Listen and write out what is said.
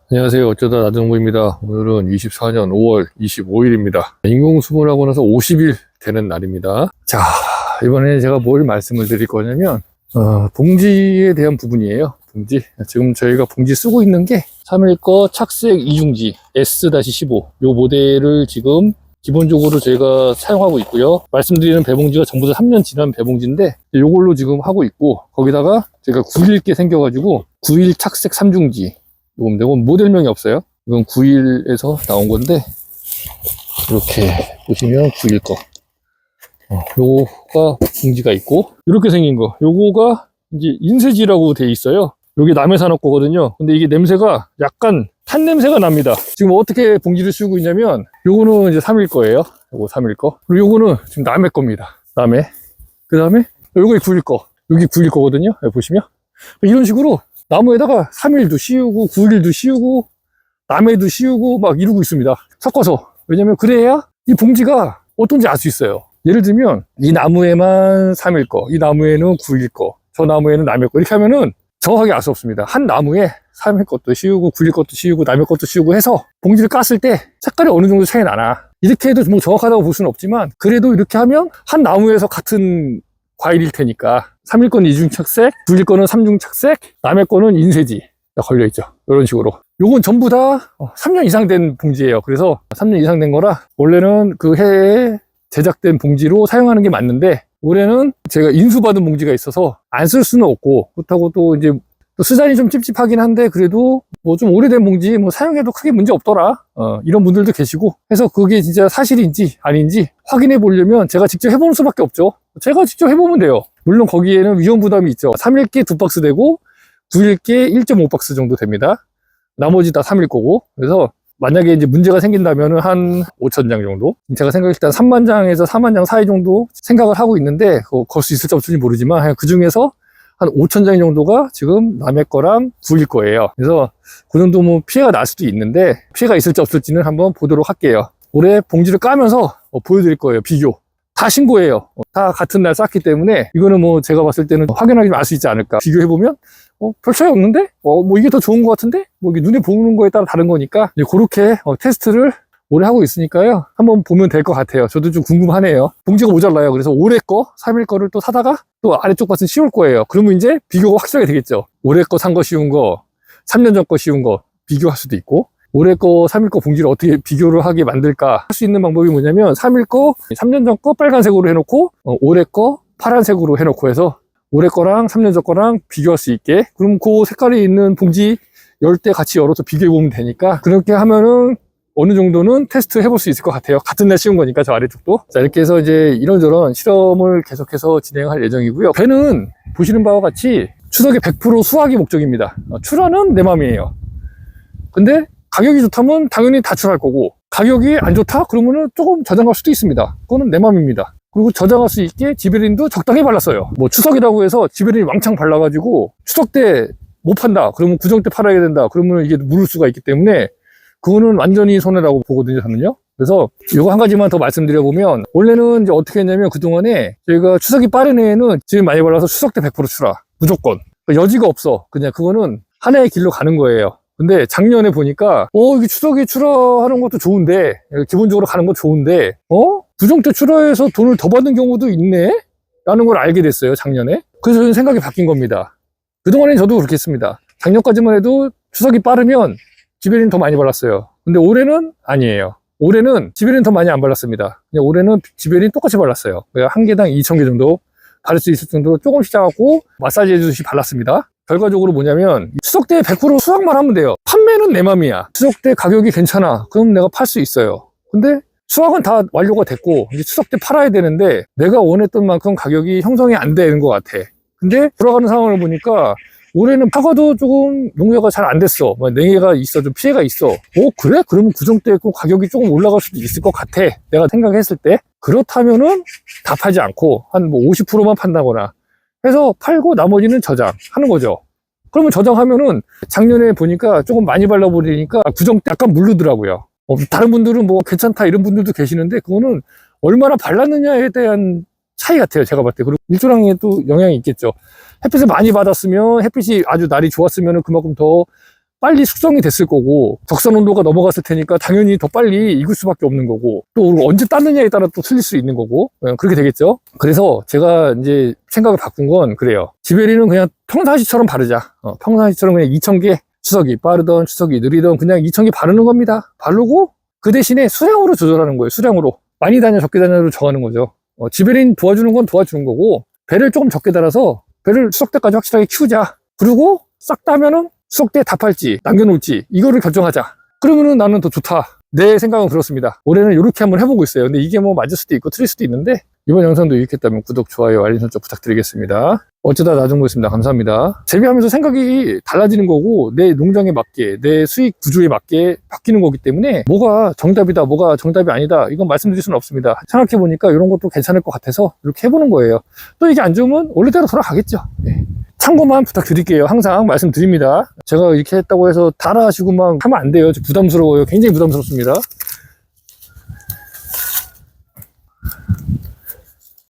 안녕하세요. 어쩌다 나정부입니다. 오늘은 24년 5월 25일입니다. 인공수분하고 나서 50일 되는 날입니다. 자, 이번에 제가 뭘 말씀을 드릴 거냐면 봉지에 대한 부분이에요. 봉지. 지금 저희가 봉지 쓰고 있는 게 3일거 착색 이중지 S-15 요 모델을 지금 기본적으로 저희가 사용하고 있고요. 말씀드리는 배봉지가 전부 다 3년 지난 배봉지인데 요걸로 지금 하고 있고, 거기다가 제가 9일 생겨가지고 9일 착색 3중지 이건 모델명이 없어요. 이건 9일에서 나온 건데, 이렇게 보시면 9일 거. 요거가 봉지가 있고, 이렇게 생긴 거. 요거가 이제 인쇄지라고 돼 있어요. 요게 남해산업 거거든요. 근데 이게 냄새가 약간 탄 냄새가 납니다. 지금 어떻게 봉지를 쓰고 있냐면, 요거는 이제 3일 거예요. 요거 3일 거. 그리고 요거는 지금 남해 겁니다. 남해. 그 다음에 요게 9일 거. 여기 9일 거거든요. 여기 보시면. 이런 식으로 나무에다가 3일도 씌우고 9일도 씌우고 남해도 씌우고 막 이러고 있습니다. 섞어서. 왜냐면 그래야 이 봉지가 어떤지 알 수 있어요. 예를 들면 이 나무에만 3일 거, 이 나무에는 9일 거, 저 나무에는 남해 거, 이렇게 하면은 정확하게 알 수 없습니다. 한 나무에 3일 것도 씌우고 9일 것도 씌우고 남해 것도 씌우고 해서 봉지를 깠을 때 색깔이 어느 정도 차이 나나. 이렇게 해도 뭐 정확하다고 볼 수는 없지만, 그래도 이렇게 하면 한 나무에서 같은 과일일 테니까 3일 거는 2중 착색, 9일 거는 3중 착색, 남해 거는 인쇄지 걸려있죠. 이런 식으로. 요건 전부 다 3년 이상 된 봉지예요. 그래서 3년 이상 된 거라 원래는 그 해에 제작된 봉지로 사용하는 게 맞는데, 올해는 제가 인수받은 봉지가 있어서 안 쓸 수는 없고, 그렇다고 또 이제 또 쓰자니 좀 찝찝하긴 한데, 그래도 뭐 좀 오래된 봉지 뭐 사용해도 크게 문제 없더라, 이런 분들도 계시고 해서 그게 진짜 사실인지 아닌지 확인해 보려면 제가 직접 해보는 수밖에 없죠. 제가 직접 해보면 돼요. 물론 거기에는 위험 부담이 있죠. 3일께 2박스 되고 9일께 1.5박스 정도 됩니다. 나머지 다 3일 거고. 그래서 만약에 이제 문제가 생긴다면 한 5,000장 정도, 제가 생각했을 때 3만 장에서 4만 장 사이 정도 생각을 하고 있는데, 걸 수 있을지 없을지 모르지만 그 중에서 한 5,000장 정도가 지금 남해 거랑 9일 거예요. 그래서 그 정도 뭐 피해가 날 수도 있는데, 피해가 있을지 없을지는 한번 보도록 할게요. 올해 봉지를 까면서 보여드릴 거예요. 비교. 다 신고해요. 다 같은 날 쌌기 때문에 이거는 뭐 제가 봤을 때는 확연하게 알 수 있지 않을까. 비교해보면 별 차이 없는데? 뭐 이게 더 좋은 것 같은데? 뭐 이게 눈에 보이는 거에 따라 다른 거니까 이제 그렇게 테스트를 올해 하고 있으니까요. 한번 보면 될 것 같아요. 저도 좀 궁금하네요. 봉지가 모자라요. 그래서 올해 거, 3일 거를 또 사다가 또 아래쪽 밭은 씌울 거예요. 그러면 이제 비교가 확실하게 되겠죠. 올해 거 산 거 씌운 거, 3년 전 거 씌운 거 비교할 수도 있고, 올해 거 3일 거 봉지를 어떻게 비교를 하게 만들까 할 수 있는 방법이 뭐냐면, 3일 거 3년 전 거 빨간색으로 해놓고 올해 거 파란색으로 해놓고 해서 올해 거랑 3년 전 거랑 비교할 수 있게, 그럼 그 색깔이 있는 봉지 10대 같이 열어서 비교해보면 되니까, 그렇게 하면은 어느 정도는 테스트 해볼 수 있을 것 같아요. 같은 날 씌운 거니까 저 아래쪽도. 자, 이렇게 해서 이제 이런저런 실험을 계속해서 진행할 예정이고요. 배는 보시는 바와 같이 추석에 100% 수확이 목적입니다. 출하는 내 맘이에요. 근데 가격이 좋다면 당연히 다 출할 거고, 가격이 안 좋다? 그러면은 조금 저장할 수도 있습니다. 그거는 내 맘입니다. 그리고 저장할 수 있게 지베린도 적당히 발랐어요. 뭐 추석이라고 해서 지베린 왕창 발라가지고 추석 때 못 판다, 그러면 구정 때 팔아야 된다, 그러면 이게 물을 수가 있기 때문에 그거는 완전히 손해라고 보거든요, 저는요. 그래서 이거 한 가지만 더 말씀드려보면, 원래는 이제 어떻게 했냐면, 그동안에 저희가 추석이 빠른 해에는 지금 많이 발라서 추석 때 100% 출하 무조건, 여지가 없어. 그냥 그거는 하나의 길로 가는 거예요. 근데 작년에 보니까 이게 추석에 출하하는 것도 좋은데, 기본적으로 가는 건 좋은데 구정 때 출하해서 돈을 더 받는 경우도 있네 라는 걸 알게 됐어요, 작년에. 그래서 저는 생각이 바뀐 겁니다. 그동안엔 저도 그렇게 했습니다. 작년까지만 해도 추석이 빠르면 지베린 더 많이 발랐어요. 근데 올해는 아니에요. 올해는 지베린 더 많이 안 발랐습니다. 그냥 올해는 지베린 똑같이 발랐어요. 한 개당 2,000개 정도 바를 수 있을 정도로 조금씩 짜갖고 마사지 해주듯이 발랐습니다. 결과적으로 뭐냐면, 추석 때 100% 수확만 하면 돼요. 판매는 내 맘이야. 추석 때 가격이 괜찮아, 그럼 내가 팔 수 있어요. 근데 수확은 다 완료가 됐고 이제 추석 때 팔아야 되는데, 내가 원했던 만큼 가격이 형성이 안 되는 것 같아. 근데 돌아가는 상황을 보니까 올해는 사과도 조금 농사가 잘 안 됐어. 냉해가 있어, 좀 피해가 있어. 그래? 그러면 구정 때 가격이 조금 올라갈 수도 있을 것 같아, 내가 생각했을 때. 그렇다면은 다 팔지 않고 한 뭐 50%만 판다거나 해서 팔고 나머지는 저장하는 거죠. 그러면 저장하면은 작년에 보니까 조금 많이 발라버리니까 구정 때 약간 물르더라고요. 다른 분들은 뭐 괜찮다 이런 분들도 계시는데, 그거는 얼마나 발랐느냐에 대한 차이 같아요, 제가 봤을 때. 그리고 일조량에 또 영향이 있겠죠. 햇빛을 많이 받았으면, 햇빛이 아주 날이 좋았으면 그만큼 더 빨리 숙성이 됐을 거고 적산 온도가 넘어갔을 테니까 당연히 더 빨리 익을 수밖에 없는 거고 또 언제 땄느냐에 따라 또 틀릴 수 있는 거고 그렇게 되겠죠. 그래서 제가 이제 생각을 바꾼 건 그래요. 지베리는 그냥 평상시처럼 바르자. 평상시처럼 그냥 2000개 추석이 빠르던 추석이 느리던 그냥 2000개 바르는 겁니다. 바르고 그 대신에 수량으로 조절하는 거예요. 수량으로 많이 다녀 적게 다녀로 정하는 거죠. 지베린 도와주는 건 도와주는 거고 배를 조금 적게 달아서 배를 추석 때까지 확실하게 키우자. 그리고 싹 따면은 추석 때 다 팔지 남겨놓을지 이거를 결정하자. 그러면은 나는 더 좋다. 내 생각은 그렇습니다. 올해는 이렇게 한번 해보고 있어요. 근데 이게 뭐 맞을 수도 있고 틀릴 수도 있는데 이번 영상도 유익했다면 구독, 좋아요, 알림 설정 부탁드리겠습니다. 어쩌다 나중보였습니다. 감사합니다. 재배하면서 생각이 달라지는 거고 내 농장에 맞게 내 수익 구조에 맞게 바뀌는 거기 때문에 뭐가 정답이다 뭐가 정답이 아니다 이건 말씀드릴 수는 없습니다. 생각해보니까 이런 것도 괜찮을 것 같아서 이렇게 해보는 거예요. 또 이게 안 좋으면 원래대로 돌아가겠죠. 네. 참고만 부탁드릴게요. 항상 말씀드립니다. 제가 이렇게 했다고 해서 따라하시고 막 하면 안 돼요. 부담스러워요. 굉장히 부담스럽습니다.